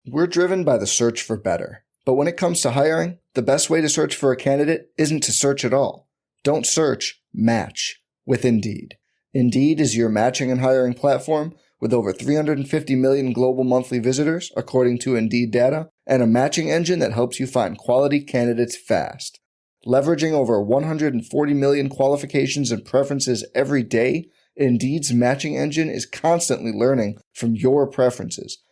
We're driven by the search for better. But when it comes to hiring, the best way to search for a candidate isn't to search at all. Don't search, match with Indeed. Indeed is your matching and hiring platform with over 350 million global monthly visitors, according to Indeed data, and a matching engine that helps you find quality candidates fast. Leveraging over 140 million qualifications and preferences every day, Indeed's matching engine is constantly learning from your preferences.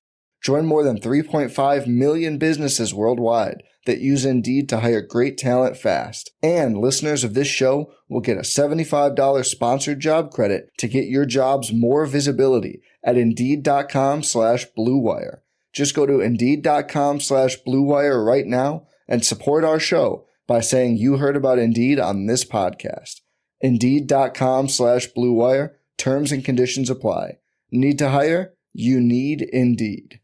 Join more than 3.5 million businesses worldwide that use Indeed to hire great talent fast. And listeners of this show will get a $75 sponsored job credit to get your jobs more visibility at Indeed.com/Blue Wire. Just go to Indeed.com/Blue Wire right now and support our show by saying you heard about Indeed on this podcast. Indeed.com/Blue Wire. Terms and conditions apply. Need to hire? You need Indeed.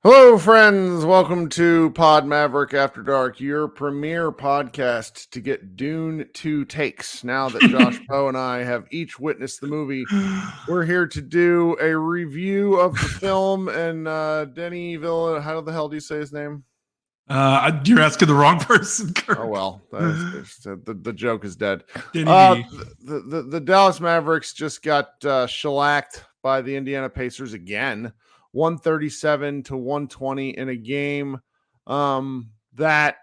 Hello, friends. Welcome to Pod Maverick After Dark, your premier podcast to get Dune 2 takes. Now that Josh Poe and I have each witnessed the movie, we're here to do a review of the film. And Denny Villa, how the hell do you say his name? You're asking the wrong person, Kirk. Oh, well, the joke is dead. The Dallas Mavericks just got shellacked by the Indiana Pacers again. 137-120 in a game that,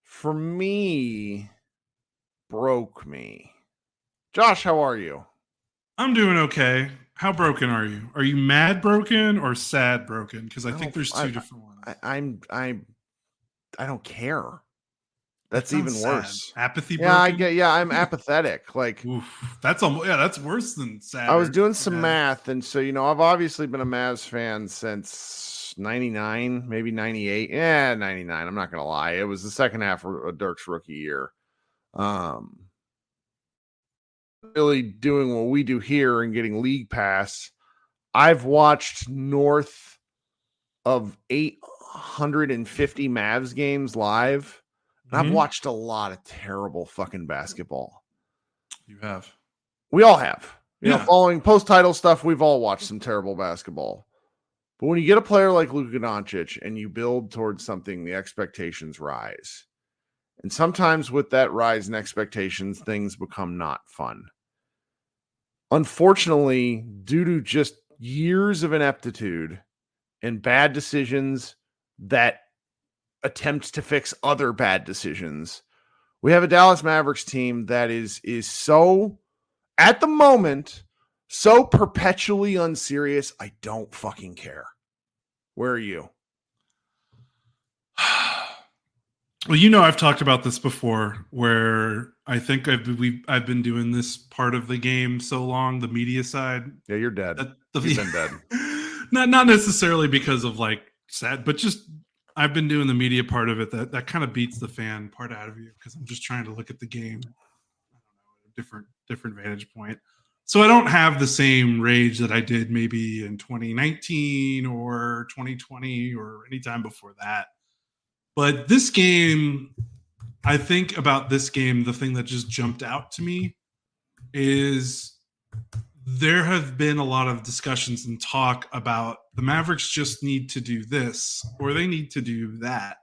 for me, broke me. Josh, how are you? I'm doing okay. How broken are you? Are you mad broken or sad broken? Because I think there's two different ones. I don't care. That's even worse. Apathy broken? I'm apathetic. Like, oof, that's worse than sad. I was doing some math, and so I've obviously been a Mavs fan since 99, maybe 98. Yeah, 99. I'm not gonna lie. It was the second half of Dirk's rookie year. Really doing what we do here and getting league pass. I've watched north of 850 Mavs games live. And I've watched a lot of terrible fucking basketball. You have. We all have. Following post-title stuff, we've all watched some terrible basketball. But when you get a player like Luka Doncic and you build towards something, the expectations rise. And sometimes with that rise in expectations, things become not fun. Unfortunately, due to just years of ineptitude and bad decisions that attempts to fix other bad decisions, we have a Dallas Mavericks team that is so, at the moment, so perpetually unserious. I don't fucking care. Where are you? Well, I've talked about this before, where I think I've been doing this part of the game so long, the media side. Yeah, you're dead. You've been dead. Not necessarily because of sad, but just I've been doing the media part of it that kind of beats the fan part out of you, because I'm just trying to look at the game, different vantage point. So I don't have the same rage that I did maybe in 2019 or 2020 or any time before that. But this game, I think about this game, the thing that just jumped out to me is there have been a lot of discussions and talk about the Mavericks just need to do this or they need to do that.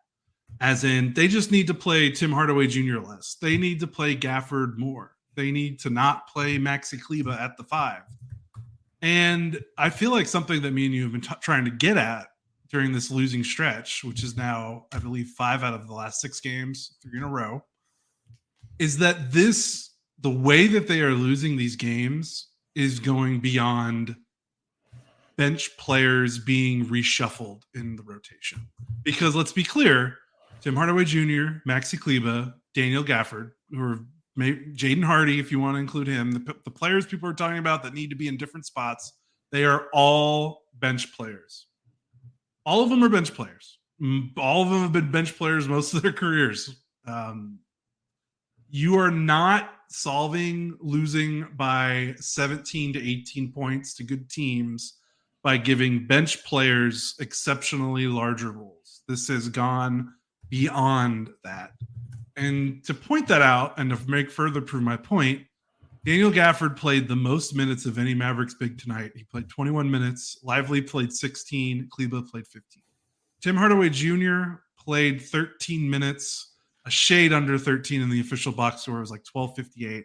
As in, they just need to play Tim Hardaway Jr. less. They need to play Gafford more. They need to not play Maxi Kleber at the 5. And I feel like something that me and you have been trying to get at during this losing stretch, which is now, I believe, 5 out of the last 6 games, 3 in a row, is that the way that they are losing these games is going beyond bench players being reshuffled in the rotation. Because let's be clear, Tim Hardaway Jr., Maxi Kleber, Daniel Gafford, who are Jaden Hardy, if you want to include him, the players people are talking about that need to be in different spots, they are all bench players. All of them are bench players. All of them have been bench players most of their careers. You are not losing by 17 to 18 points to good teams by giving bench players exceptionally larger roles. This has gone beyond that. And to point that out and to make further prove my point, Daniel Gafford played the most minutes of any Mavericks big tonight. He played 21 minutes. Lively played 16. Kleber played 15. Tim Hardaway Jr. played 13 minutes, a shade under 13 in the official box score. It was like 12:58.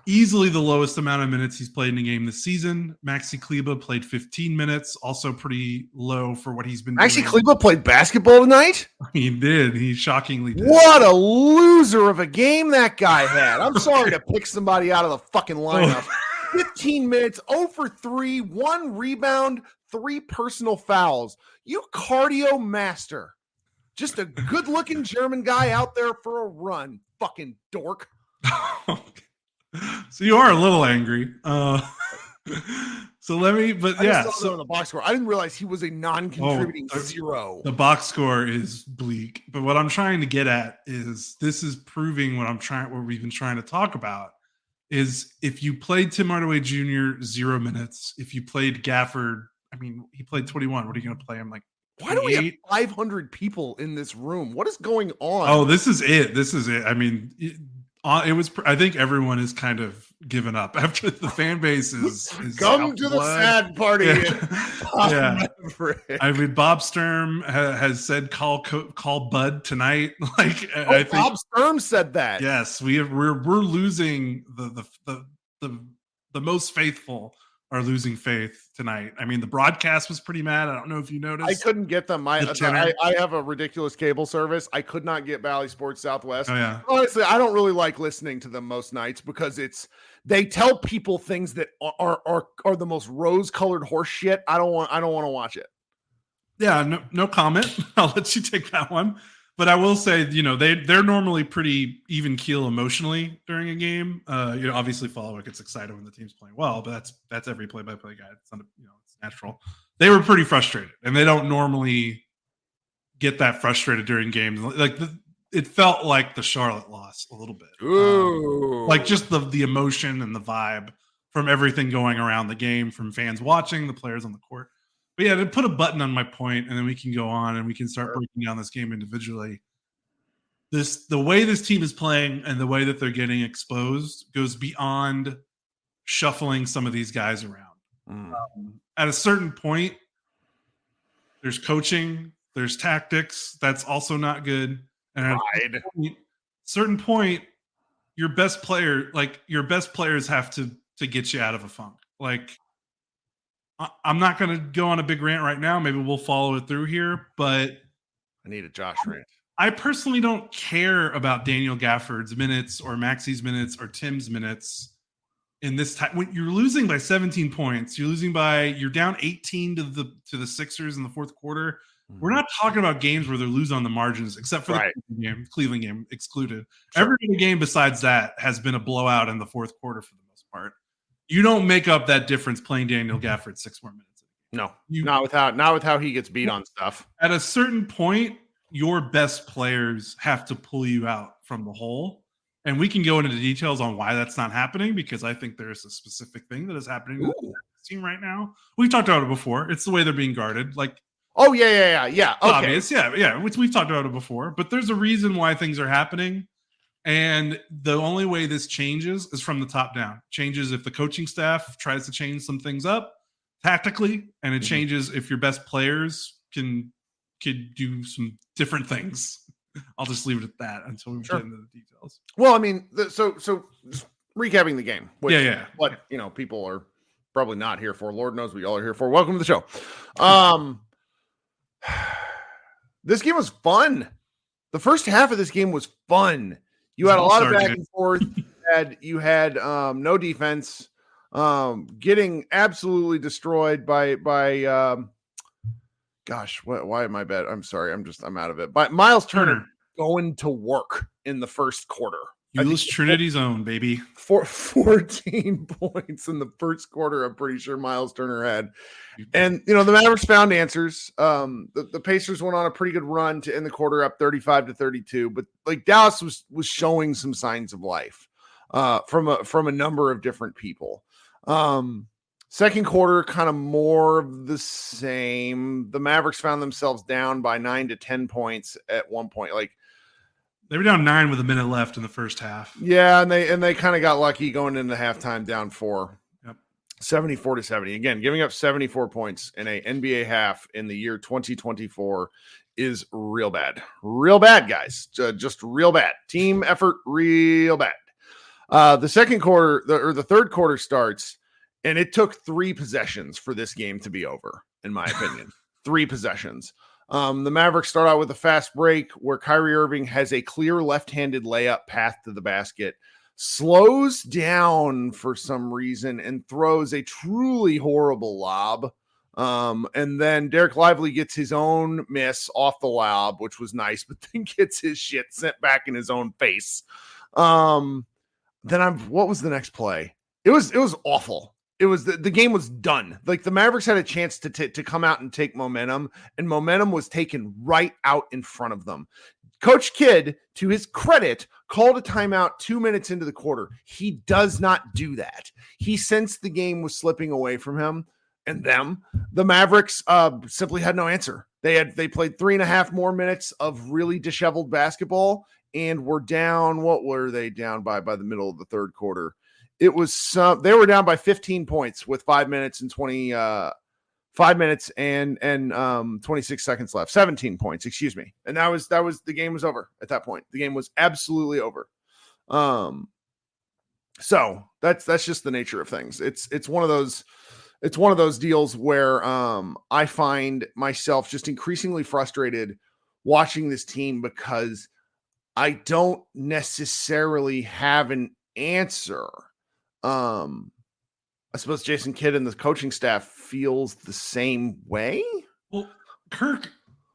Easily the lowest amount of minutes he's played in a game this season. Maxi Kleber played 15 minutes, also pretty low for what he's been doing. Maxi Kleber played basketball tonight? He did. He shockingly did. What a loser of a game that guy had. I'm sorry to pick somebody out of the fucking lineup. 15 minutes, 0 for 3, 1 rebound, 3 personal fouls. You cardio master. Just a good-looking German guy out there for a run. Fucking dork. So you are a little angry. So let me, but I yeah. just saw that on the box score. I didn't realize he was a non-contributing 0. The box score is bleak. But what I'm trying to get at is this is proving what we've been trying to talk about is if you played Tim Hardaway Jr. 0 minutes, if you played Gafford, I mean, he played 21. What are you going to play him like? Why do we have 500 people in this room? What is going on? Oh, this is it. I mean, it was. I think everyone is kind of given up after the fan base is come to the sad party. Yeah. I mean, Bob Sturm has said call Bud tonight. Like, I think Bob Sturm said that. Yes, we're losing the most faithful are losing faith tonight. I mean, the broadcast was pretty mad. I don't know if you noticed. I couldn't get them. I have a ridiculous cable service. I could not get Valley Sports Southwest. Oh, yeah. Honestly, I don't really like listening to them most nights because they tell people things that are the most rose-colored horse shit. I don't want to watch it. Yeah, no comment. I'll let you take that one. But I will say, they're normally pretty even keel emotionally during a game. Obviously Followick gets excited when the team's playing well, but that's every play-by-play guy. It's not, it's natural. They were pretty frustrated, and they don't normally get that frustrated during games. Like it felt like the Charlotte loss a little bit. Like just the emotion and the vibe from everything going around the game, from fans watching, the players on the court. But yeah, to put a button on my point, and then we can go on and we can start breaking down this game individually. The way this team is playing and the way that they're getting exposed goes beyond shuffling some of these guys around. At a certain point, there's coaching, there's tactics. That's also not good. And at a certain point, your best players have to get you out of a funk. Like, I'm not going to go on a big rant right now. Maybe we'll follow it through here, but I need a Josh rant. I personally don't care about Daniel Gafford's minutes or Maxi's minutes or Tim's minutes in this time. When you're losing by 17 points, you're down 18 to the Sixers in the fourth quarter. We're not talking about games where they're losing on the margins, except for the Cleveland game excluded. Sure. Every other game besides that has been a blowout in the fourth quarter for the most part. You don't make up that difference playing Daniel Gafford 6 more minutes. No, not with how he gets beat on stuff. At a certain point, your best players have to pull you out from the hole. And we can go into the details on why that's not happening, because I think there's a specific thing that is happening to the team right now. We've talked about it before. It's the way they're being guarded. Like, oh, yeah. Okay. Obvious. Yeah. We've talked about it before, but there's a reason why things are happening. And the only way this changes is from the top down. Changes if the coaching staff tries to change some things up tactically, and it changes if your best players can do some different things. I'll just leave it at that until we get into the details. Well, I mean, so just recapping the game. Which, yeah. What people are probably not here for. Lord knows what y'all are here for. Welcome to the show. This game was fun. The first half of this game was fun. You had a lot of back and forth. You had no defense. getting absolutely destroyed by why am I bad? I'm sorry. I'm out of it. But Miles Turner going to work in the first quarter. Euless Trinity's own, baby. 14 points in the first quarter, I'm pretty sure Miles Turner had. And, the Mavericks found answers. The Pacers went on a pretty good run to end the quarter up 35-32. But, Dallas was showing some signs of life from a number of different people. Second quarter, kind of more of the same. The Mavericks found themselves down by 9 to 10 points at one point. They were down 9 with a minute left in the first half. Yeah, and they kind of got lucky going into halftime down 4. Yep. 74-70. Again, giving up 74 points in a NBA half in the year 2024 is real bad. Real bad, guys. Just real bad. Team effort, real bad. The second quarter, the third quarter starts, and it took 3 possessions for this game to be over, in my opinion. 3 possessions. The Mavericks start out with a fast break where Kyrie Irving has a clear left-handed layup path to the basket, slows down for some reason, and throws a truly horrible lob. And then Derek Lively gets his own miss off the lob, which was nice, but then gets his shit sent back in his own face. What was the next play? It was awful. It was the game was done. The Mavericks had a chance to come out and take momentum, and momentum was taken right out in front of them. Coach Kidd, to his credit, called a timeout 2 minutes into the quarter. He does not do that. He sensed the game was slipping away from him and them. The Mavericks simply had no answer. They played 3.5 more minutes of really disheveled basketball and were down. What were they down by the middle of the third quarter? It was they were down by 15 points with 5 minutes and 26 seconds left. 17 points, excuse me. And that was the game was over at that point. The game was absolutely over. So that's just the nature of things. It's one of those deals where I find myself just increasingly frustrated watching this team because I don't necessarily have an answer. I suppose Jason Kidd and the coaching staff feels the same way. Well, Kirk,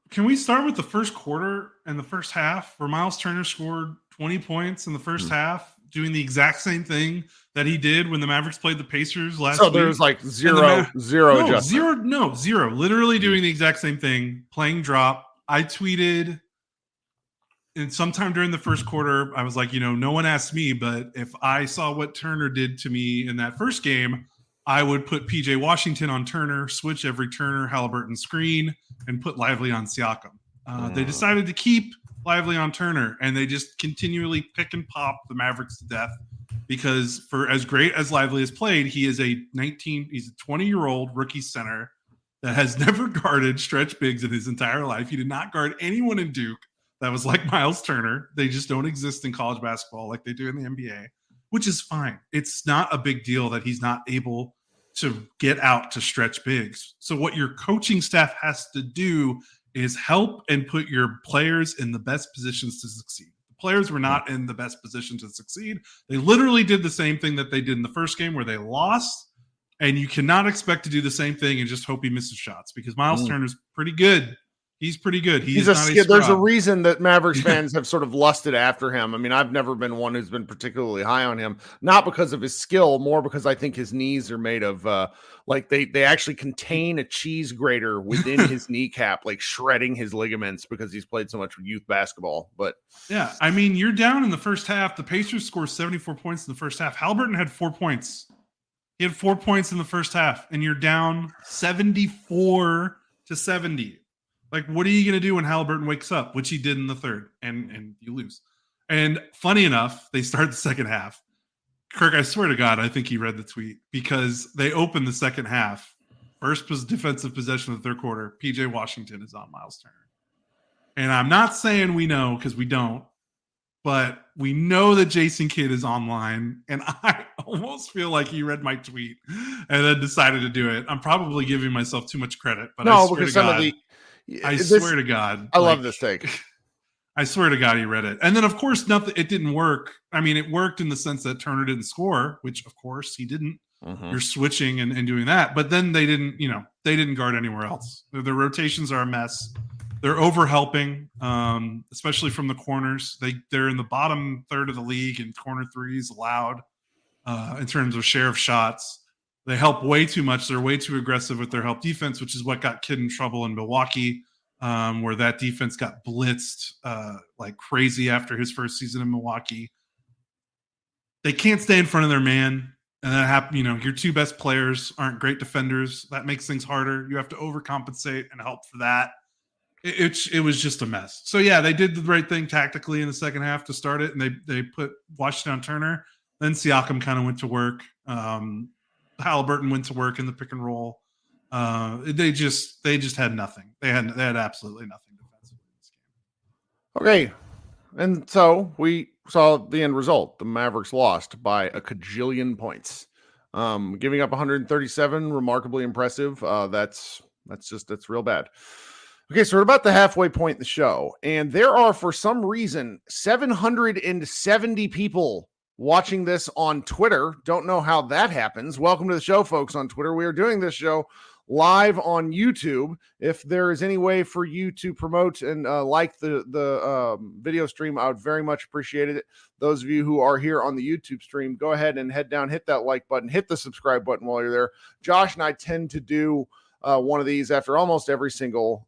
can we start with the first quarter and the first half where Miles Turner scored 20 points in the first half, doing the exact same thing that he did when the Mavericks played the Pacers last week? So there's zero adjustment. Zero. Literally doing the exact same thing, playing drop. I tweeted, and sometime during the first quarter, I was like, no one asked me, but if I saw what Turner did to me in that first game, I would put PJ Washington on Turner, switch every Turner Halliburton screen, and put Lively on Siakam. They decided to keep Lively on Turner, and they just continually pick and pop the Mavericks to death because for as great as Lively has played, he's a 20-year-old rookie center that has never guarded stretch bigs in his entire life. He did not guard anyone in Duke that was like Miles Turner. They just don't exist in college basketball like they do in the NBA, which is fine. It's not a big deal that he's not able to get out to stretch bigs. So what your coaching staff has to do is help and put your players in the best positions to succeed. The players were not in the best position to succeed. They literally did the same thing that they did in the first game where they lost, and you cannot expect to do the same thing and just hope he misses shots because Miles Turner's pretty good. He's pretty good. There's a reason that Mavericks fans have sort of lusted after him. I mean, I've never been one who's been particularly high on him, not because of his skill, more because I think his knees are made of they actually contain a cheese grater within his kneecap, shredding his ligaments because he's played so much youth basketball. But yeah, I mean, you're down in the first half. The Pacers scored 74 points in the first half. Halliburton had 4 points. He had 4 points in the first half, and you're down 74-70. What are you going to do when Halliburton wakes up, which he did in the third, and you lose? And funny enough, they start the second half. Kirk, I swear to God, I think he read the tweet because they opened the second half. First defensive possession of the third quarter, PJ Washington is on Miles Turner. And I'm not saying we know because we don't, but we know that Jason Kidd is online, and I almost feel like he read my tweet and then decided to do it. I'm probably giving myself too much credit, but I swear to God. Swear to God. I love this take. I swear to God he read it. And then, of course, it didn't work. I mean, it worked in the sense that Turner didn't score, which, of course, he didn't. you're switching and doing that. But then they didn't guard anywhere else. Their rotations are a mess. They're over helping, especially from the corners. They're in the bottom third of the league in corner threes allowed in terms of share of shots. They help way too much. They're way too aggressive with their help defense, which is what got Kidd in trouble in Milwaukee, where that defense got blitzed like crazy after his first season in Milwaukee. They can't stay in front of their man. And that happen, your two best players aren't great defenders. That makes things harder. You have to overcompensate and help for that. It was just a mess. So yeah, they did the right thing tactically in the second half to start it, and they put Washington on Turner. Then Siakam kind of went to work. Halliburton went to work in the pick and roll. They just had nothing. They had absolutely nothing defensively in this game. Okay, and so we saw the end result. The Mavericks lost by a cajillion points, giving up 137. Remarkably impressive. That's real bad. Okay, so we're about the halfway point in the show, and there are, for some reason, 770 people watching this on Twitter. Don't know how that happens. Welcome to the show, folks, on Twitter. We are doing this show live on YouTube. If there is any way for you to promote and like the video stream, I would very much appreciate it. Those of you who are here on the YouTube stream, go ahead and head down, hit that like button, hit the subscribe button while you're there. Josh and I tend to do one of these after almost every single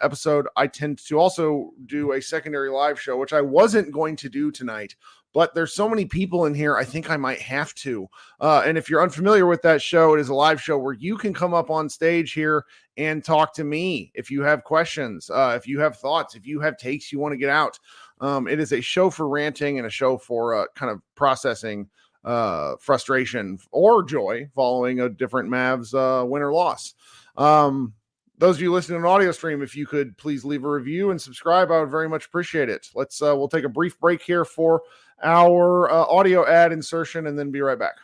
episode. I tend to also do a secondary live show, which I wasn't going to do tonight, but there's so many people in here, I think I might have to. And if you're unfamiliar with that show, it is a live show where you can come up on stage here and talk to me if you have questions, if you have thoughts, if you have takes you want to get out. It is a show for ranting and a show for kind of processing frustration or joy following a different Mavs win or loss. Those of you listening on audio stream, if you could please leave a review and subscribe, I would very much appreciate it. We'll take a brief break here for our audio ad insertion and then be right back.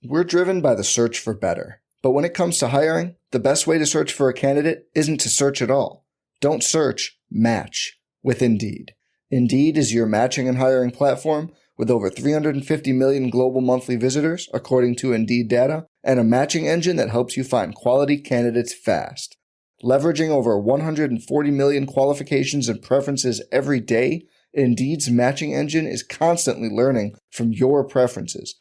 We're driven by the search for better. But when it comes to hiring, the best way to search for a candidate isn't to search at all. Don't search, match with Indeed. Indeed is your matching and hiring platform with over 350 million global monthly visitors, according to Indeed data, and a matching engine that helps you find quality candidates fast. Leveraging over 140 million qualifications and preferences every day, Indeed's matching engine is constantly learning from your preferences.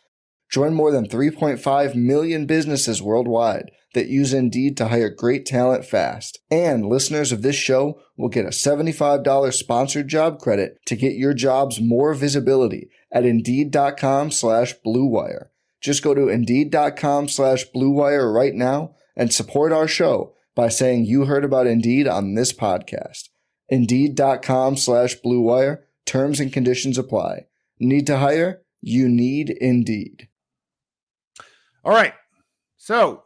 Join more than 3.5 million businesses worldwide that use Indeed to hire great talent fast. And listeners of this show will get a $75 sponsored job credit to get your jobs more visibility at Indeed.com/Blue Wire. Just go to Indeed.com/Blue Wire right now and support our show by saying you heard about Indeed on this podcast. Indeed.com/Blue Wire. Terms and conditions apply. Need to hire? You need Indeed. All right. So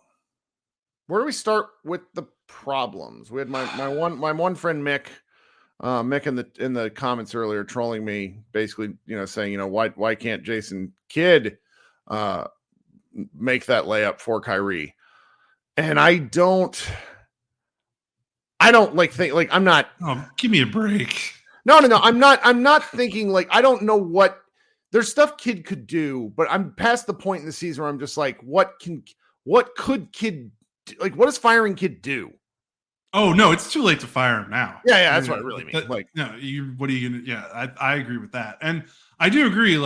where do we start with the problems? We had my one friend Mick in the comments earlier trolling me, basically, saying, why can't Jason Kidd make that layup for Kyrie? And I don't think I'm not. Oh, give me a break. No. I'm not thinking I don't know what. There's stuff Kidd could do, but I'm past the point in the season where I'm just like, what could Kidd, what does firing Kidd do? Oh no, it's too late to fire him now. Yeah, that's what I really mean. What are you gonna? Yeah, I agree with that, and I do agree.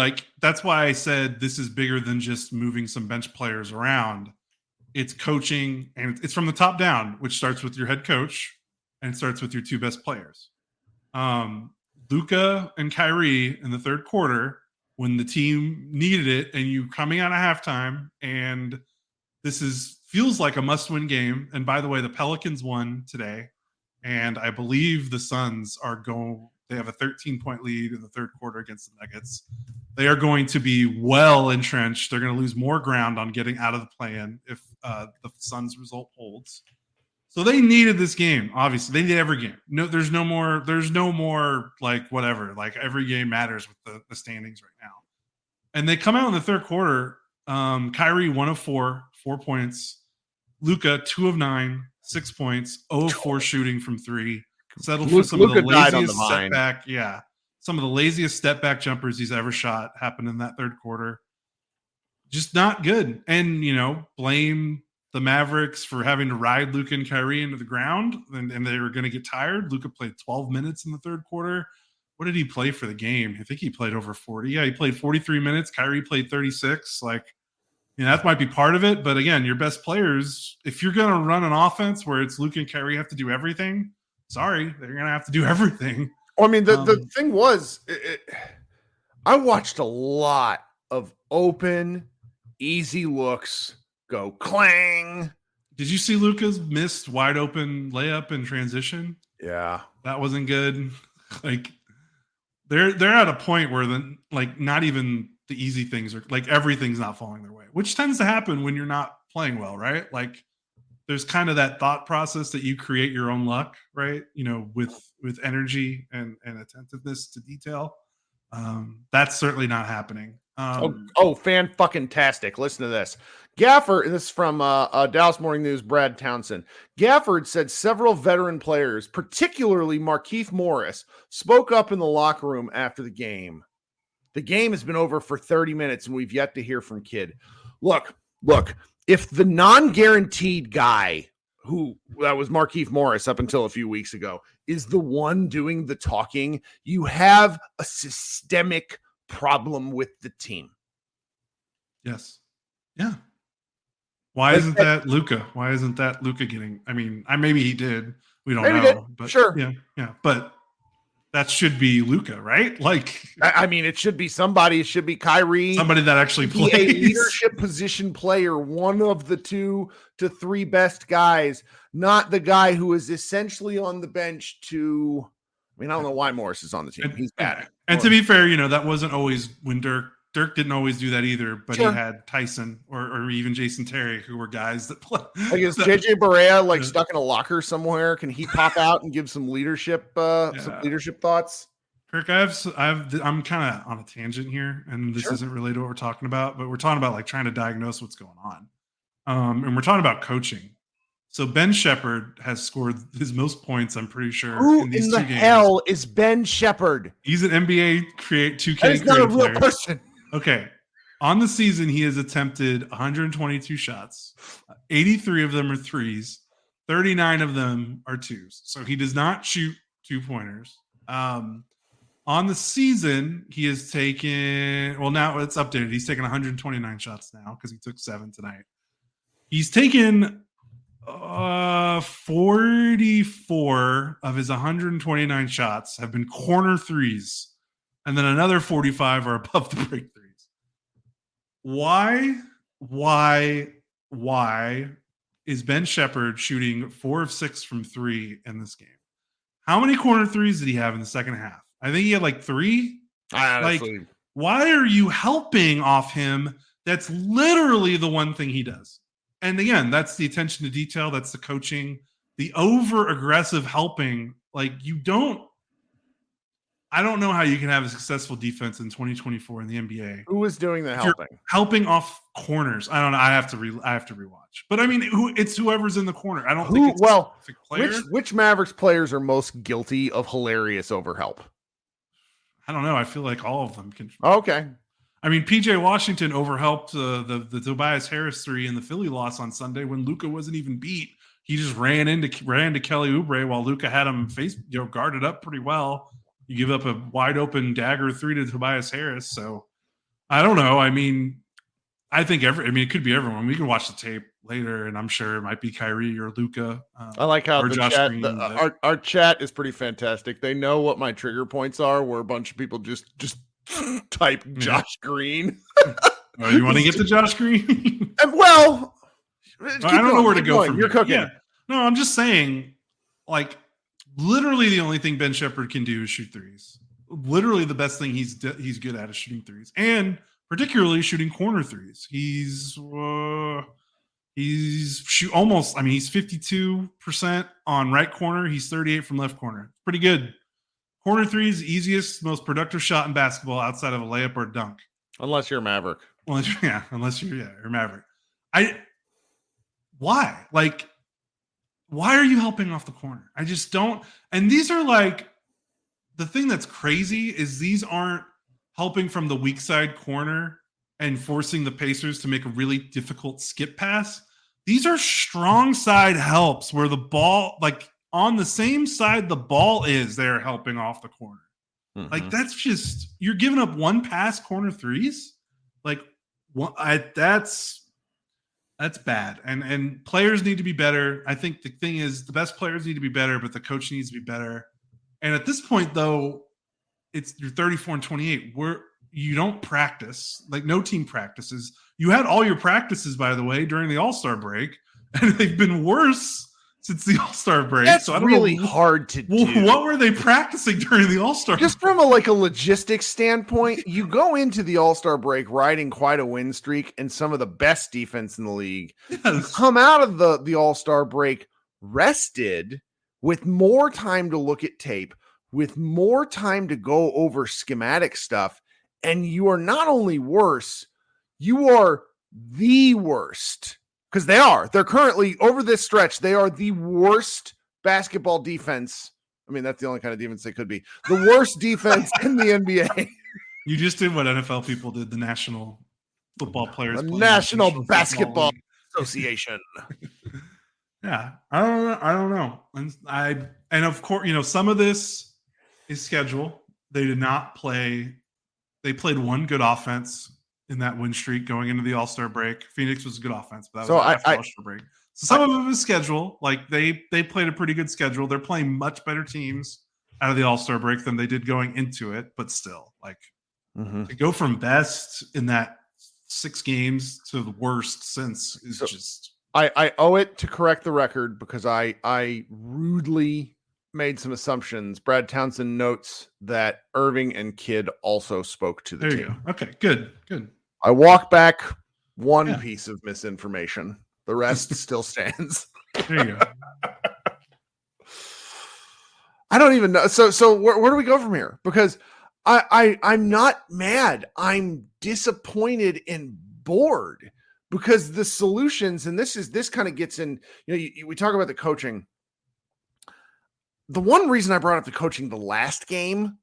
That's why I said this is bigger than just moving some bench players around. It's coaching, and it's from the top down, which starts with your head coach and it starts with your two best players. Luka and Kyrie in the third quarter, when the team needed it, and you coming out of halftime, and this feels like a must-win game. And by the way, the Pelicans won today, and I believe the Suns they have a 13-point lead in the third quarter against the Nuggets. They are going to be well entrenched. They're going to lose more ground on getting out of the play-in if the Suns result holds. So they needed this game. Obviously, they need every game. No, there's no more whatever. Every game matters with the standings right now. And they come out in the third quarter. Kyrie 1 of 4 points. Luka 2 of 9, 6 points. 0 of 4 shooting from 3. Settled for some of the laziest step back. Yeah, some of the laziest step back jumpers he's ever shot happened in that third quarter. just not good. And, blame the Mavericks for having to ride Luka and Kyrie into the ground, and they were going to get tired. Luka played 12 minutes in the third quarter. What did he play for the game? I think he played over 40. Yeah, he played 43 minutes. Kyrie played 36. That might be part of it. But again, your best players, if you're going to run an offense where it's Luka and Kyrie have to do everything, sorry, they're going to have to do everything. Well, I mean, the thing was, I watched a lot of open, easy looks go clang. Did you see Luka's missed wide open layup in transition? Yeah, that wasn't good. They're at a point where not even the easy things are everything's not falling their way, which tends to happen when you're not playing well, right? There's kind of that thought process that you create your own luck, right? With energy and attentiveness to detail. That's certainly not happening. fan-fucking-tastic. Listen to this. Gafford, this is from Dallas Morning News, Brad Townsend. Gafford said several veteran players, particularly Markieff Morris, spoke up in the locker room after the game. The game has been over for 30 minutes, and we've yet to hear from Kidd. Look, if the non-guaranteed guy, that was Markieff Morris up until a few weeks ago, is the one doing the talking, you have a systemic problem with the team. Yes. Yeah. Why isn't that Luka? Why isn't that Luka getting? I mean, maybe he did. We don't know. But sure. Yeah. But that should be Luka, right? I mean, it should be somebody. It should be Kyrie. Somebody that actually plays. A leadership position player, one of the 2 to 3 best guys, not the guy who is essentially on the bench to. I mean, I don't know why Morris is on the team. He's bad. And to be fair, that wasn't always when Dirk didn't always do that either, but sure. He had Tyson or even Jason Terry, who were guys that play. Is JJ Barea stuck in a locker somewhere? Can he pop out and give some leadership some leadership thoughts? Kirk, I'm kind of on a tangent here, and this isn't related to what we're talking about, but we're talking about trying to diagnose what's going on. And we're talking about coaching. So Ben Shepherd has scored his most points, I'm pretty sure. Who in these in 2 the games. hell is Ben Shepherd? He's an NBA 2K He's not a real player. person. Okay. On the season, he has attempted 122 shots. 83 of them are threes. 39 of them are twos. So he does not shoot 2-pointers. On the season, he has taken, now it's updated. He's taken 129 shots now because he took 7 tonight. He's taken 44 of his 129 shots have been corner threes. And then another 45 are above the break threes. Why is Ben Shepherd shooting 4 of 6 from 3 in this game? How many corner threes did he have in the second half? I think he had 3. Honestly. Why are you helping off him? That's literally the one thing he does. And again, that's the attention to detail. That's the coaching, the over aggressive helping. I don't know how you can have a successful defense in 2024 in the NBA. Who was doing the helping? Helping off corners. I don't know. I have to rewatch. But I mean, it's whoever's in the corner. I don't think it's a specific player. Which Mavericks players are most guilty of hilarious overhelp? I don't know. I feel like all of them can. Okay. I mean, PJ Washington overhelped the Tobias Harris 3 in the Philly loss on Sunday when Luka wasn't even beat. He just ran to Kelly Oubre while Luka had him guarded up pretty well. You give up a wide open dagger 3 to Tobias Harris. So I don't know. I mean, I think it could be everyone. We can watch the tape later, and I'm sure it might be Kyrie or Luka. I like how or the Josh chat, Green, our chat is pretty fantastic. They know what my trigger points are, where a bunch of people just type Josh Green. Oh, you want to get to Josh Green? I don't know where to go from You're here. cooking. Yeah. No, I'm just saying, literally the only thing Ben Shepherd can do is shoot threes. Literally the best thing he's good at is shooting threes, and particularly shooting corner threes. He's 52% on right corner. He's 38 from left corner. Pretty good. Corner threes, easiest, most productive shot in basketball outside of a layup or a dunk. Unless you're a Maverick. Unless you're a Maverick. Why? Why are you helping off the corner? I just don't. And these are the thing that's crazy is these aren't helping from the weak side corner and forcing the Pacers to make a really difficult skip pass. These are strong side helps where the ball, like on the same side the ball is, they're helping off the corner. Mm-hmm. Like that's just, you're giving up one pass corner threes. Like that's bad. And players need to be better. I think the thing is the best players need to be better, but the coach needs to be better. And at this point though, you're 34 and 28. You don't practice, like no team practices. You had all your practices, by the way, during the All-Star break, and they've been worse since the All-Star break. That's so I don't really know, hard to do. What were they practicing during the All-Star break? Just from a logistics standpoint, you go into the All-Star break riding quite a win streak and some of the best defense in the league. Yes. You come out of the All-Star break rested with more time to look at tape, with more time to go over schematic stuff. And you are not only worse, you are the worst. Because they are. They're currently, over this stretch, they are the worst basketball defense. I mean, that's the only kind of defense they could be. The worst defense in the NBA. You just did what NFL people did, the National Football Players. The National Basketball Association. Yeah. I don't know. And of course, some of this is schedule. They did not play. They played one good offense in that win streak going into the All-Star break. Phoenix was a good offense, but that was after the All-Star break. So some of it was schedule. Like they played a pretty good schedule. They're playing much better teams out of the All-Star break than they did going into it, but still, to go from best in that 6 games to the worst since is just. I owe it to correct the record because I rudely made some assumptions. Brad Townsend notes that Irving and Kidd also spoke to the team. You go. Okay, good. I walk back one piece of misinformation. The rest still stands. There you go. I don't even know. So where do we go from here? Because I'm not mad. I'm disappointed and bored because the solutions, and this kind of gets in, we talk about the coaching. The one reason I brought up the coaching the last game,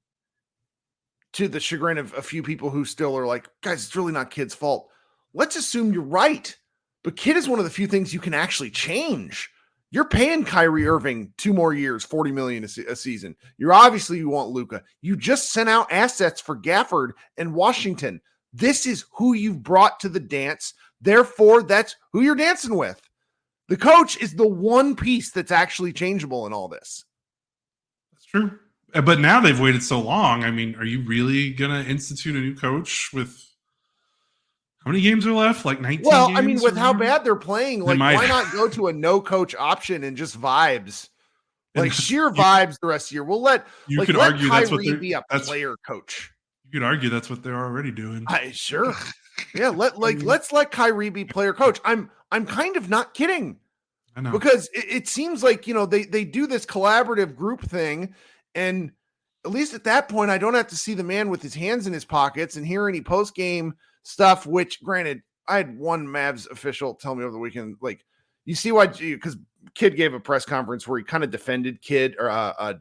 to the chagrin of a few people who still are like, guys, it's really not Kidd's fault. Let's assume you're right. But Kidd is one of the few things you can actually change. You're paying Kyrie Irving 2 more years, $40 million a season. You want Luka. You just sent out assets for Gafford and Washington. This is who you've brought to the dance. Therefore, that's who you're dancing with. The coach is the one piece that's actually changeable in all this. True. But now they've waited so long. I mean, are you really going to institute a new coach with how many games are left? Like 19 Well, games I mean, with how bad they're playing, why not go to a no coach option and just vibes? Like sheer vibes the rest of the year. We'll let argue Kyrie be a player coach. You could argue that's what they're already doing. Sure. Yeah, let's let Kyrie be player coach. I'm kind of not kidding. I know. Because it seems like, they do this collaborative group thing. And at least at that point, I don't have to see the man with his hands in his pockets and hear any post-game stuff, which granted, I had one Mavs official tell me over the weekend, you see why, because Kidd gave a press conference where he kind of defended Kidd or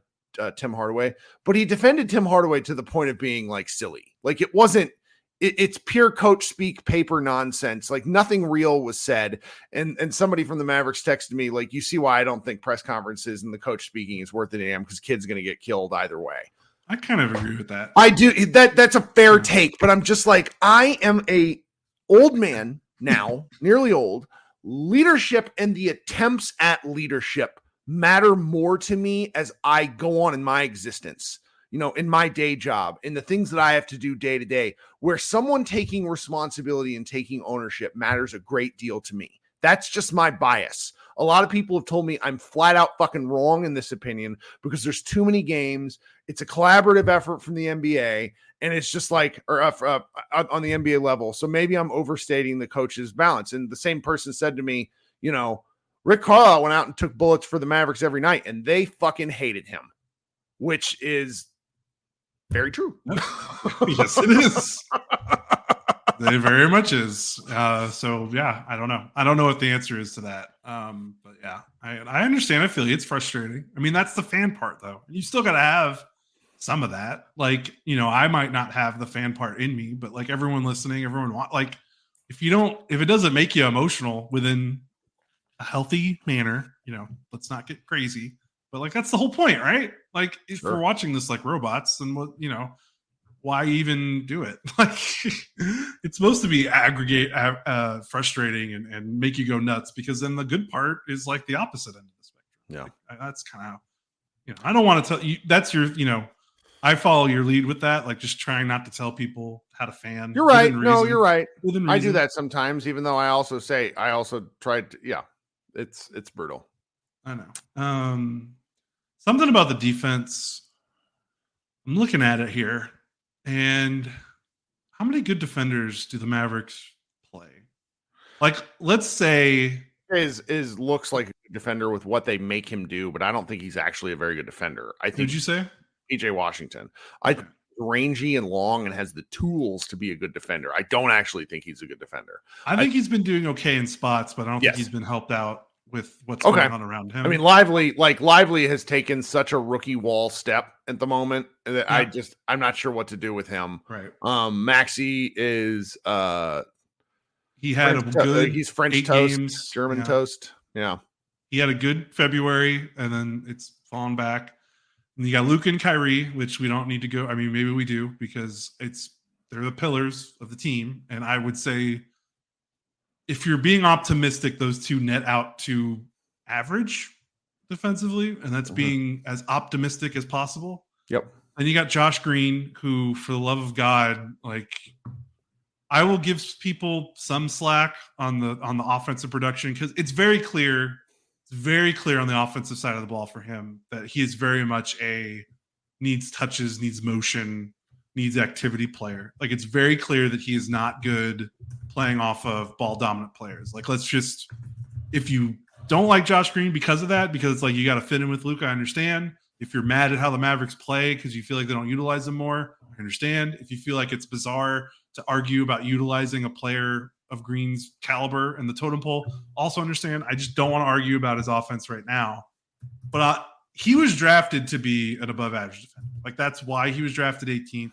Tim Hardaway, but he defended Tim Hardaway to the point of being silly. It wasn't, it's pure coach speak paper nonsense. Nothing real was said. And somebody from the Mavericks texted me, you see why I don't think press conferences and the coach speaking is worth a damn because Kidd's going to get killed either way. I kind of agree with that. I do. That's a fair take, but I'm just I am a old man now, nearly old. Leadership and the attempts at leadership matter more to me as I go on in my existence. In my day job, in the things that I have to do day to day, where someone taking responsibility and taking ownership matters a great deal to me. That's just my bias. A lot of people have told me I'm flat out fucking wrong in this opinion because there's too many games. It's a collaborative effort from the NBA, and it's just on the NBA level. So maybe I'm overstating the coach's balance. And the same person said to me, Rick Carlisle went out and took bullets for the Mavericks every night, and they fucking hated him, which is very true. Yes, it is. It very much is. So yeah, I don't know. I don't know what the answer is to that. But yeah, I understand. I feel you. It's frustrating. I mean, that's the fan part though. You still got to have some of that. Like, I might not have the fan part in me, but like everyone listening, like if it doesn't make you emotional within a healthy manner, let's not get crazy. But like that's the whole point, right? Like if we're watching this like robots, then what, why even do it? Like it's supposed to be frustrating and make you go nuts, because then the good part is like the opposite end of the spectrum. Yeah. Like, that's kind of, I don't want to tell you, that's your, I follow your lead with that. Like just trying not to tell people how to fan. You're right. No, you're right. I do that sometimes, even though I also tried to, it's brutal. I know. Something about the defense. I'm looking at it here. And how many good defenders do the Mavericks play? Like, let's say is looks like a defender with what they make him do, but I don't think he's actually a very good defender. I think. Who'd you say? PJ Washington. Okay. Rangy and long and has the tools to be a good defender. I don't actually think he's a good defender. I think he's been doing okay in spots, but I don't think he's been helped out with what's going on around him. I mean, Lively has taken such a rookie wall step at the moment that I'm not sure what to do with him. Right. Maxi is he had he's French toast, German toast. Yeah. He had a good February and then it's fallen back. And you got Luka and Kyrie, which we don't need to go. I mean, maybe we do because they're the pillars of the team. And I would say, if you're being optimistic, those two net out to average defensively, and that's being as optimistic as possible. Yep. And you got Josh Green, who, for the love of God, like I will give people some slack on the offensive production because it's very clear on the offensive side of the ball for him that he is very much needs touches, needs motion, needs activity player. Like it's very clear that he is not good playing off of ball dominant players. Like if you don't like Josh Green because of that, because it's like you got to fit in with Luka, I understand. If you're mad at how the Mavericks play because you feel like they don't utilize them more, I understand. If you feel like it's bizarre to argue about utilizing a player of Green's caliber and the totem pole, also understand. I just don't want to argue about his offense right now. But he was drafted to be an above average defender. Like that's why he was drafted 18th.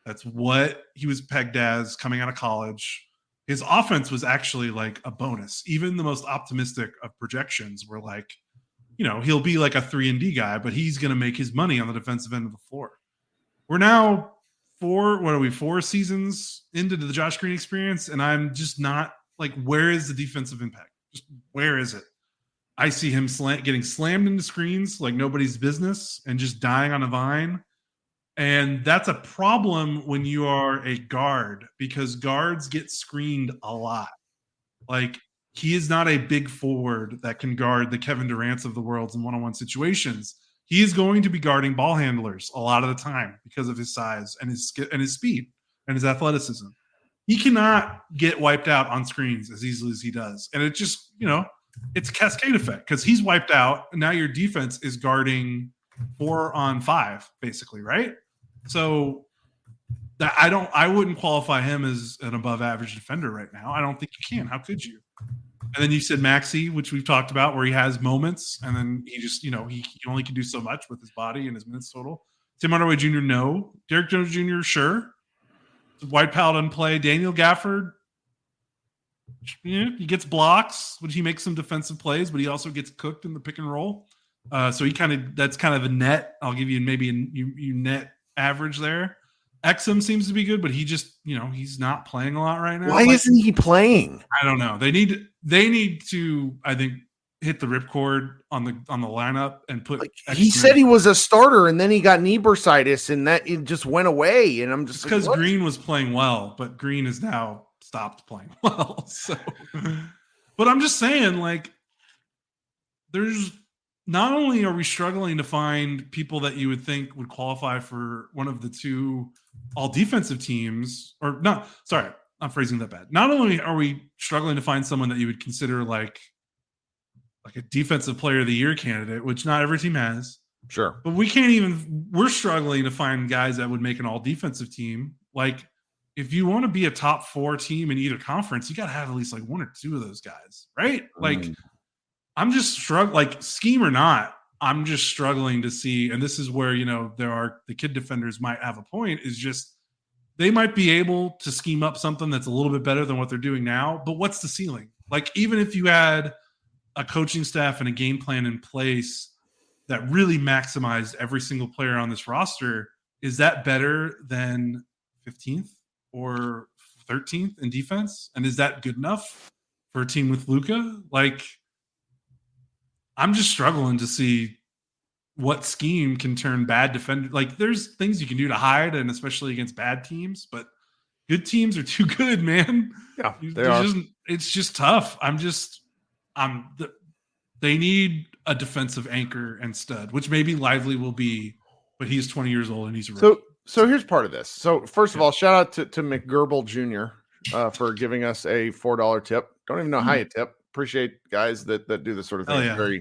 That's what he was pegged as coming out of college. His offense was actually like a bonus. Even the most optimistic of projections were like, he'll be like a 3-and-D guy, but he's going to make his money on the defensive end of the floor. We're now 4 seasons into the Josh Green experience, and I'm just not like, where is the defensive impact? Just where is it? I see him getting slammed into screens like nobody's business and just dying on a vine. And that's a problem when you are a guard because guards get screened a lot. Like he is not a big forward that can guard the Kevin Durant's of the world in one-on-one situations. He is going to be guarding ball handlers a lot of the time because of his size and his speed and his athleticism. He cannot get wiped out on screens as easily as he does. And it just, it's a cascade effect because he's wiped out. And now your defense is guarding 4-on-5 basically, right? So I wouldn't qualify him as an above average defender right now. I don't think you can. How could you? And then you said Maxi, which we've talked about, where he has moments, and then he just, he only can do so much with his body and his minutes total. Tim Hardaway Jr., no. Derrick Jones Jr., sure. White Powell doesn't play. Daniel Gafford, he gets blocks, which he makes some defensive plays, but he also gets cooked in the pick and roll. So that's kind of a net. I'll give you maybe you net average there. Exum seems to be good, but he just, he's not playing a lot right now. Why isn't he playing? I don't know. They need to, I think, hit the ripcord on the lineup and put. He said he was a starter, and then he got knee bursitis, and that it just went away. And I'm just because Green was playing well, but Green has now stopped playing well. So, but I'm just saying, like, there's. Not only are we struggling to find people that you would think would qualify for one of the two all defensive teams, or not, sorry, I'm phrasing that bad. Not only are we struggling to find someone that you would consider like a defensive player of the year candidate, which not every team has. Sure. But we're struggling to find guys that would make an all defensive team. Like if you want to be a top 4 team in either conference, you got to have at least like 1 or 2 of those guys, right? Like, I'm just struggling, like scheme or not, I'm just struggling to see, and this is where, the kid defenders might have a point, is just they might be able to scheme up something that's a little bit better than what they're doing now, but what's the ceiling? Like, even if you had a coaching staff and a game plan in place that really maximized every single player on this roster, is that better than 15th or 13th in defense? And is that good enough for a team with Luka? Like, I'm just struggling to see what scheme can turn bad defender. Like, there's things you can do to hide, and especially against bad teams, but good teams are too good, man. Yeah, they are. It's just tough. They need a defensive anchor and stud, which maybe Lively will be, but he's 20 years old and he's a rookie. So here's part of this. So first of all, shout out to McGurble Jr. For giving us a $4 tip. Don't even know how you tip. Appreciate guys that do this sort of thing. Yeah.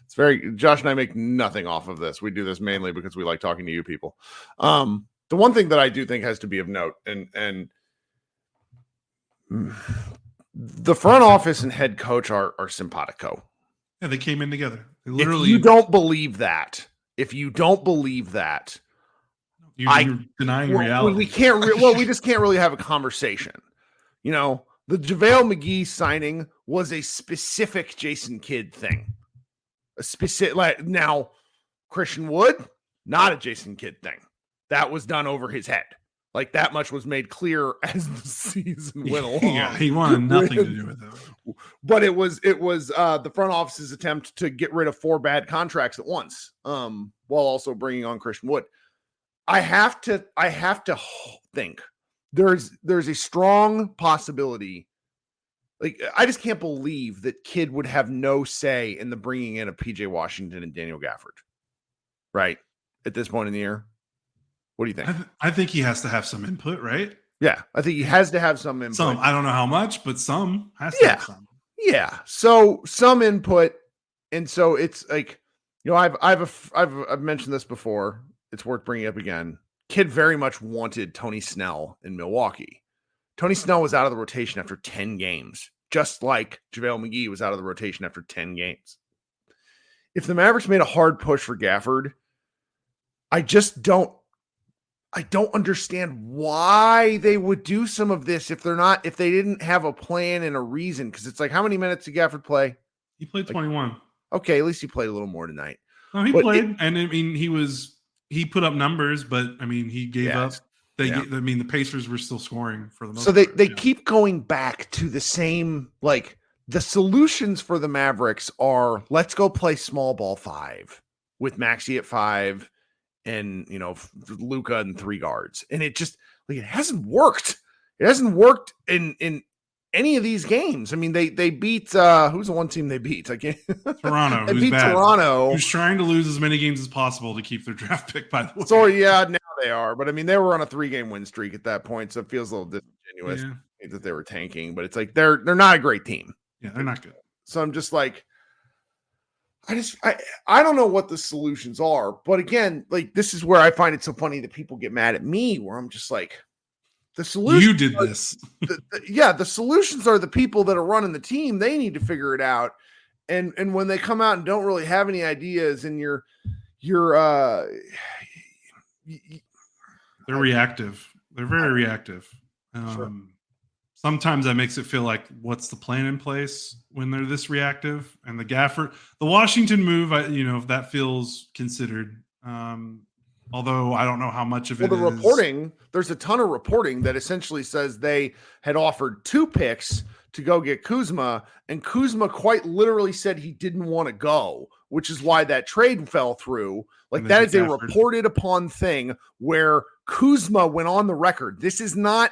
It's very Josh and I make nothing off of this. We do this mainly because we like talking to you people. The one thing that I do think has to be of note, and the front office and head coach are simpatico. Yeah, they came in together. They literally. If you don't believe that, you're denying reality. We can't. We just can't really have a conversation. The JaVale McGee signing was a specific Jason Kidd thing. A specific, now Christian Wood, not a Jason Kidd thing. That was done over his head. Like, that much was made clear as the season went along. Yeah, he wanted nothing to do with it. But it was the front office's attempt to get rid of 4 bad contracts at once, while also bringing on Christian Wood. I have to think there's a strong possibility. Like, I just can't believe that Kidd would have no say in the bringing in of PJ Washington and Daniel Gafford, right? At this point in the year. What do you think? I think he has to have some input, right? Yeah, I think he has to have some input. I don't know how much, but some has to have some. Yeah. So some input, and so it's like, I've mentioned this before. It's worth bringing up again. Kidd very much wanted Tony Snell in Milwaukee. Tony Snell was out of the rotation after 10 games, just like JaVale McGee was out of the rotation after 10 games. If the Mavericks made a hard push for Gafford, I don't understand why they would do some of this if they didn't have a plan and a reason. Because it's like, how many minutes did Gafford play? He played 21. Okay, at least he played a little more tonight. No, he played, and I mean, he put up numbers, but I mean, he gave up. The Pacers were still scoring for the most part. So they keep going back to the same, like, the solutions for the Mavericks are, let's go play small ball 5 with Maxey at 5. And, Luka and 3 guards. And it just, like, it hasn't worked. It hasn't worked in any of these games. I mean, they beat, who's the one team they beat? I can't. Toronto. They beat Toronto. Who's trying to lose as many games as possible to keep their draft pick, by the way. So, yeah, now they are. But, I mean, they were on a 3-game win streak at that point. So it feels a little disingenuous that they were tanking. But it's like, they're not a great team. Yeah, they're not good. So I'm just like, I don't know what the solutions are, but again, like, this is where I find it so funny that people get mad at me, where I'm just like, the solution. You did this. The solutions are the people that are running the team. They need to figure it out. And when they come out and don't really have any ideas, and they're reactive. They're very reactive. Sure. Sometimes that makes it feel like, what's the plan in place when they're this reactive? And the Washington move, that feels considered. Although I don't know how much of it is. Reporting, there's a ton of reporting that essentially says they had offered 2 picks to go get Kuzma, and Kuzma quite literally said he didn't want to go, which is why that trade fell through. Like, that is a reported upon thing where Kuzma went on the record. This is not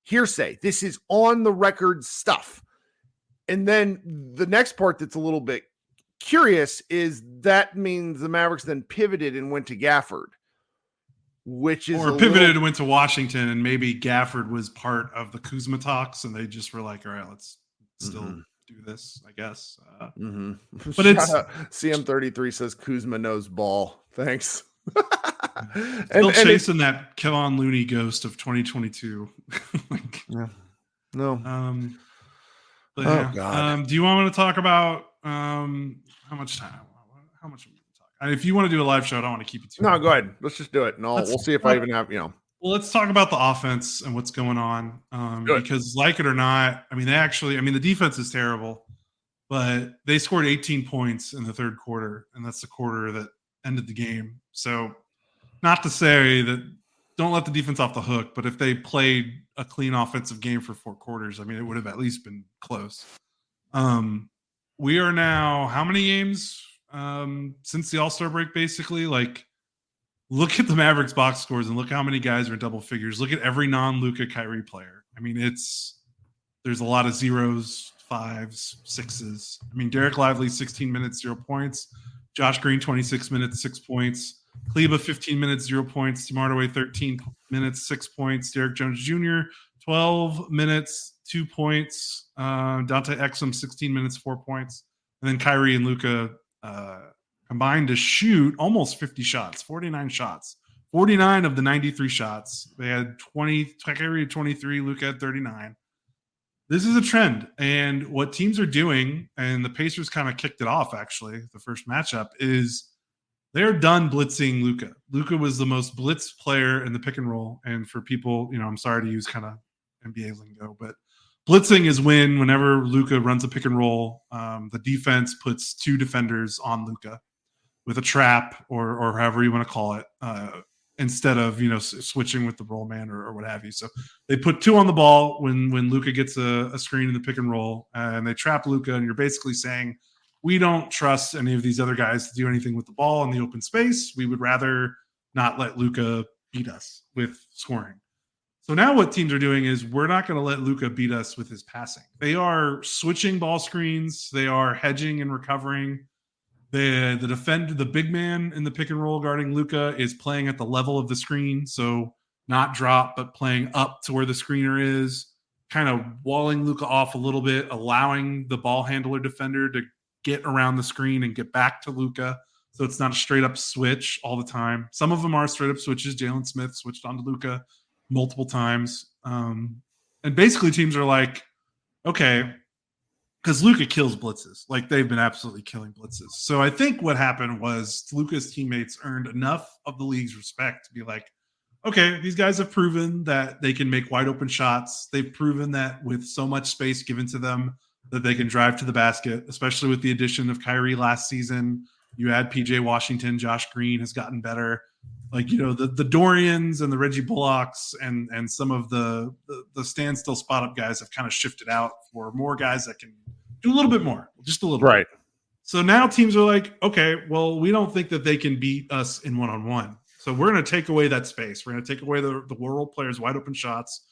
hearsay. This is on the record stuff. And then the next part that's a little bit curious is that means the Mavericks then pivoted and went to Gafford, which is pivoted and went to Washington, and maybe Gafford was part of the Kuzma talks, and they just were like, all right, let's still do this, I guess. But it's CM33 says Kuzma knows ball. Thanks. Still chasing that Kevon Looney ghost of 2022. No. God. Do you want me to talk about how much time? How much are we going to talk If you want to do a live show, I don't want to keep it too No, long. go ahead. Let's just do it. And we'll see if I even have, Well, let's talk about the offense and what's going on. Because like it or not, the defense is terrible, but they scored 18 points in the third quarter, and that's the quarter that ended the game. So not to say that don't let the defense off the hook, but if they played a clean offensive game for 4 quarters, it would have at least been close. We are now how many games since the All-Star break, basically? Like, look at the Mavericks box scores and look how many guys are in double figures. Look at every non-Luka Kyrie player. There's a lot of 0s, 5s, 6s. Derek Lively, 16 minutes, 0 points. Josh Green, 26 minutes, 6 points. Kleba, 15 minutes, 0 points. Tim Hardaway, 13 minutes, 6 points. Derek Jones Jr., 12 minutes, 2 points. Dante Exum, 16 minutes, 4 points. And then Kyrie and Luka combined to shoot almost 50 shots, 49 shots. 49 of the 93 shots. They had 20, Kyrie had 23, Luka had 39. This is a trend. And what teams are doing, and the Pacers kind of kicked it off, actually, the first matchup, is they're done blitzing Luka. Luka was the most blitzed player in the pick and roll. And for people, I'm sorry to use kind of NBA lingo, but blitzing is whenever Luka runs a pick and roll, the defense puts 2 defenders on Luka with a trap or however you want to call it, instead of switching with the roll man or what have you. So they put 2 on the ball when Luka gets a screen in the pick and roll, and they trap Luka, and you're basically saying, we don't trust any of these other guys to do anything with the ball in the open space. We would rather not let Luka beat us with scoring. So now what teams are doing is we're not going to let Luka beat us with his passing. They are switching ball screens. They are hedging and recovering. The big man in the pick and roll guarding Luka is playing at the level of the screen. So not drop, but playing up to where the screener is, kind of walling Luka off a little bit, allowing the ball handler defender to get around the screen and get back to Luka. So it's not a straight up switch all the time. Some of them are straight up switches. Jalen Smith switched onto Luka multiple times. And basically teams are like, okay, because Luka kills blitzes. Like, they've been absolutely killing blitzes. So I think what happened was Luka's teammates earned enough of the league's respect to be like, okay, these guys have proven that they can make wide open shots. They've proven that with so much space given to them that they can drive to the basket, especially with the addition of Kyrie last season. You add PJ Washington, Josh Green has gotten better. Like, the Dorians and the Reggie Bullocks and some of the standstill spot up guys have kind of shifted out for more guys that can do a little bit more, just a little bit. Right. So now teams are like, okay, well, we don't think that they can beat us in one-on-one. So we're going to take away that space. We're going to take away the role players' wide open shots.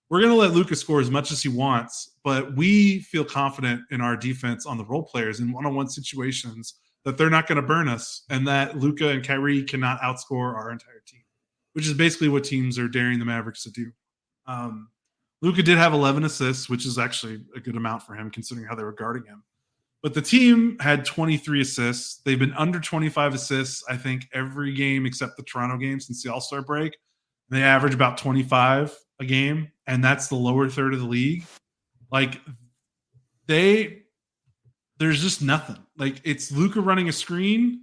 We're going to let Luka score as much as he wants, but we feel confident in our defense on the role players in one-on-one situations that they're not going to burn us and that Luka and Kyrie cannot outscore our entire team, which is basically what teams are daring the Mavericks to do. Luka did have 11 assists, which is actually a good amount for him considering how they were guarding him. But the team had 23 assists. They've been under 25 assists, I think, every game except the Toronto game since the All-Star break. They average about 25 a game, and that's the lower third of the league. Like, there's just nothing. Like, it's Luka running a screen.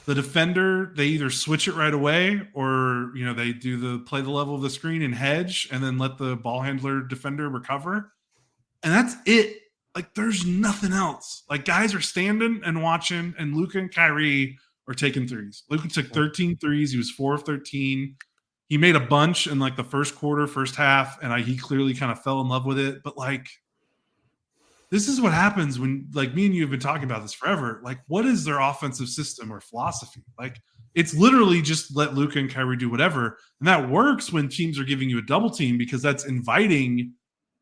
The defender, they either switch it right away or, they play the level of the screen and hedge and then let the ball handler defender recover. And that's it. Like, there's nothing else. Like, guys are standing and watching, and Luka and Kyrie are taking threes. Luka took 13 threes. He was 4 of 13. He made a bunch in, like, the first quarter, first half, and he clearly kind of fell in love with it. But, like, this is what happens when, like, me and you have been talking about this forever. Like, what is their offensive system or philosophy? Like, it's literally just let Luka and Kyrie do whatever. And that works when teams are giving you a double team because that's inviting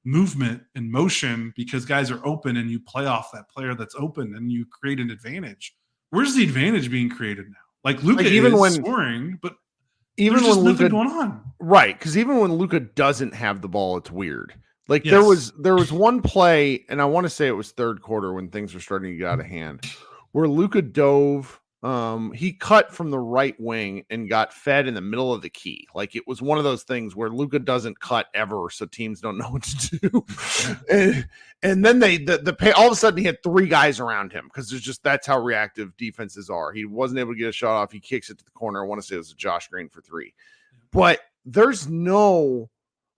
movement and motion because guys are open and you play off that player that's open and you create an advantage. Where's the advantage being created now? Like, Luka is scoring, but even there's just nothing going on. Right, because even when Luka doesn't have the ball, it's weird. Like, yes. there was one play, and I want to say it was third quarter when things were starting to get out of hand, where Luka dove he cut from the right wing and got fed in the middle of the key. Like it was one of those things where Luka doesn't cut ever, so teams don't know what to do. and then all of a sudden he had 3 guys around him because that's how reactive defenses are. He wasn't able to get a shot off. He kicks it to the corner. I want to say it was a Josh Green for 3, but there's no.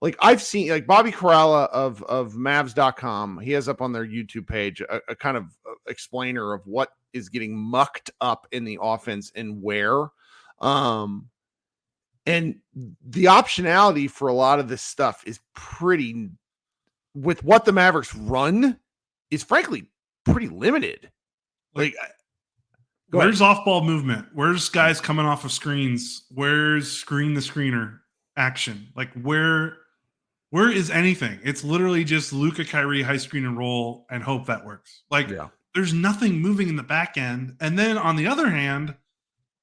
Like I've seen like Bobby Corrala of Mavs.com, he has up on their YouTube page a kind of explainer of what is getting mucked up in the offense and where. And the optionality for a lot of this stuff is pretty, with what the Mavericks run, is frankly pretty limited. Like where's off-ball movement? Where's guys coming off of screens? Where's screen the screener action? Like where is anything? It's literally just Luka, Kyrie, high screen and roll and hope that works. Like there's nothing moving in the back end. And then on the other hand,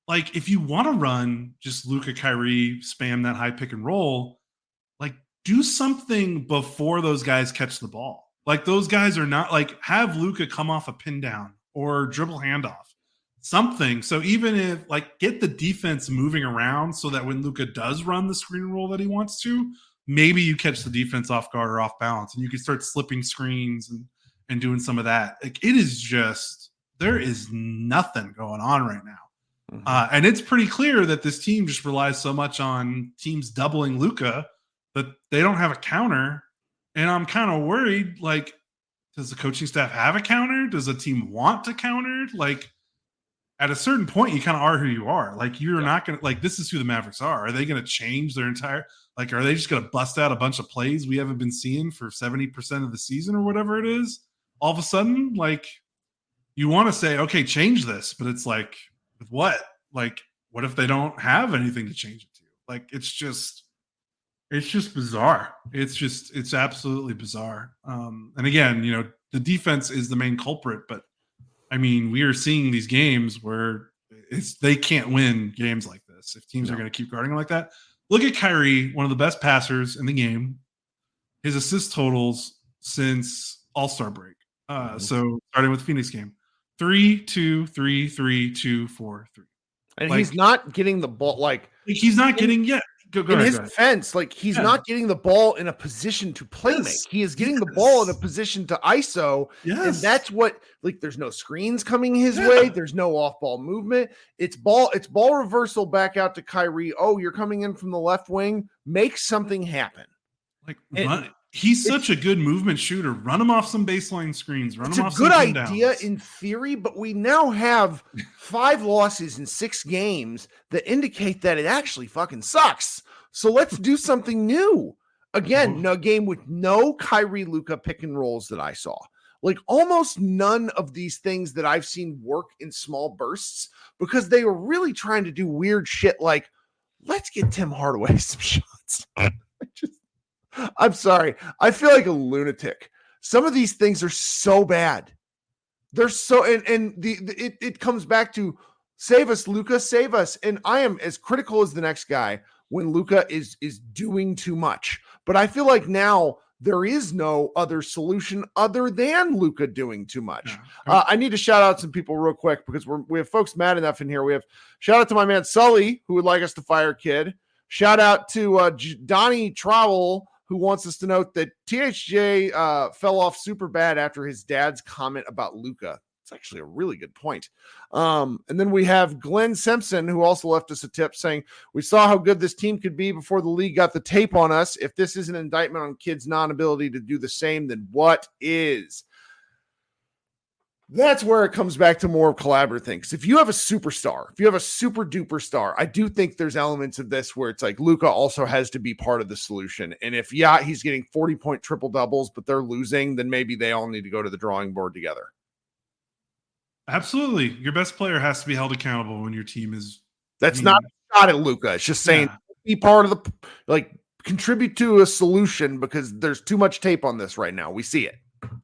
like if you want to run just Luka, Kyrie, spam that high pick and roll, like do something before those guys catch the ball. Like those guys are not like have Luka come off a pin down or dribble handoff, something. So even if like get the defense moving around so that when Luka does run the screen roll that he wants to, maybe you catch the defense off guard or off balance and you can start slipping screens and doing some of that. Like it is just, there is nothing going on right now. Mm-hmm. And it's pretty clear that this team just relies so much on teams doubling Luka that they don't have a counter. And I'm kind of worried, like, does the coaching staff have a counter? Does the team want to counter? Like at a certain point, you kind of are who you are. Like you're not going to, like, this is who the Mavericks are. Are they going to change their entire, like, are they just going to bust out a bunch of plays we haven't been seeing for 70% of the season or whatever it is? All of a sudden, like, you want to say, okay, change this, but it's like, with what? Like, what if they don't have anything to change it to? Like, it's just bizarre. It's absolutely bizarre. And again, you know, the defense is the main culprit, but I mean, we are seeing these games where they can't win games like this if teams are going to keep guarding like that. Look at Kyrie, one of the best passers in the game. His assist totals since All-Star break. So starting with the Phoenix game, 3, 2, 3, 3, 2, 4, 3. And like, he's not getting the ball. Like he's not getting yet. Go in his defense, like he's not getting the ball in a position to play make. He is getting the ball in a position to ISO. And that's what, like, there's no screens coming his way. There's no off-ball movement. It's ball reversal back out to Kyrie. Oh, you're coming in from the left wing. Make something happen. Like he's such a good movement shooter. Run him off some baseline screens. Run him off some It's a good idea in theory, but we now have 5 losses in 6 games that indicate that it actually fucking sucks. So let's do something new. Again, no game with no Kyrie Luka pick and rolls that I saw. Like almost none of these things that I've seen work in small bursts because they were really trying to do weird shit like, let's get Tim Hardaway some shots. I'm sorry. I feel like a lunatic. Some of these things are so bad. They're so, it comes back to save us, Luka, save us. And I am as critical as the next guy when Luka is doing too much. But I feel like now there is no other solution other than Luka doing too much. I need to shout out some people real quick because we have folks mad enough in here. We have shout out to my man Sully, who would like us to fire Kid. Shout out to Donnie Trowell, who wants us to note that THJ fell off super bad after his dad's comment about Luka. It's actually a really good point. And then we have Glenn Simpson, who also left us a tip saying, we saw how good this team could be before the league got the tape on us. If this is an indictment on kids' non-ability to do the same, then what is? That's where it comes back to more collaborative things. If you have a superstar, if you have a super duper star, I do think there's elements of this where it's like Luka also has to be part of the solution. And if, he's getting 40-point triple doubles, but they're losing, then maybe they all need to go to the drawing board together. Absolutely. Your best player has to be held accountable when your team is. That's not a shot at Luka. It's just saying be part of the, like, contribute to a solution because there's too much tape on this right now. We see it.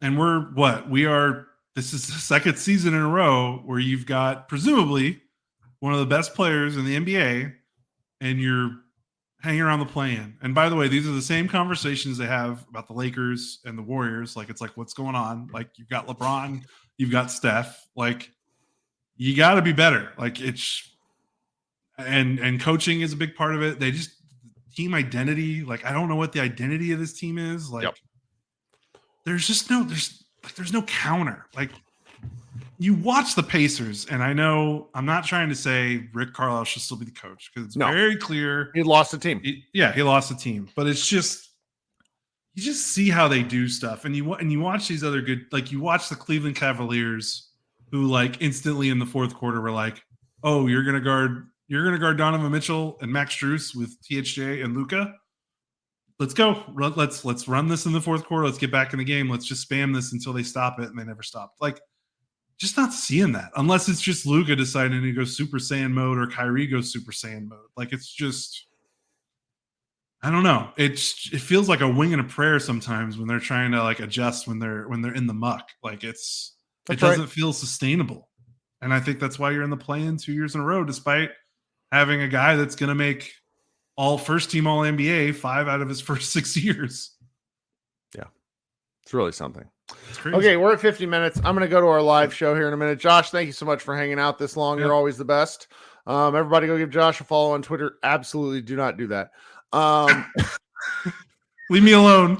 And this is the second season in a row where you've got presumably one of the best players in the NBA and you're hanging around the play-in. And by the way, these are the same conversations they have about the Lakers and the Warriors. Like, it's like, what's going on? Like, you've got LeBron, you've got Steph. Like, you got to be better. Like and coaching is a big part of it. They just team identity. Like, I don't know what the identity of this team is. Like, there's no counter. Like, you watch the Pacers, and I know I'm not trying to say Rick Carlisle should still be the coach because it's very clear he lost the team. He lost the team, but it's just you just see how they do stuff, and you watch these other good, like you watch the Cleveland Cavaliers, who like instantly in the fourth quarter were like, oh, you're gonna guard Donovan Mitchell and Max Strus with THJ and Luka. Let's go. Let's run this in the fourth quarter. Let's get back in the game. Let's just spam this until they stop it, and they never stopped. Like, just not seeing that unless it's just Luka deciding to go Super Saiyan mode or Kyrie goes Super Saiyan mode. Like, it's just, I don't know. It feels like a wing and a prayer sometimes when they're trying to like adjust when they're in the muck. Like, it doesn't feel sustainable. And I think that's why you're in the play-in 2 years in a row, despite having a guy that's going to make all first team All NBA 5 out of his first 6 years. Yeah. It's really something. Crazy. Okay, we're at 50 minutes. I'm going to go to our live show here in a minute. Josh, thank you so much for hanging out this long. Yep. You're always the best. Everybody go give Josh a follow on Twitter. Absolutely do not do that. Leave me alone.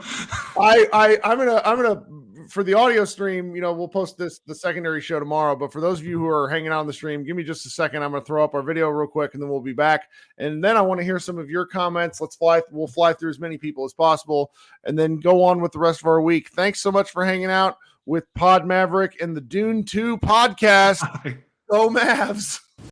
I'm gonna for the audio stream, we'll post the secondary show tomorrow. But for those of you who are hanging out on the stream, give me just a second. I'm gonna throw up our video real quick, and then we'll be back. And then I want to hear some of your comments. We'll fly through as many people as possible, and then go on with the rest of our week. Thanks so much for hanging out with Pod Maverick and the Dune 2 podcast. Go Mavs.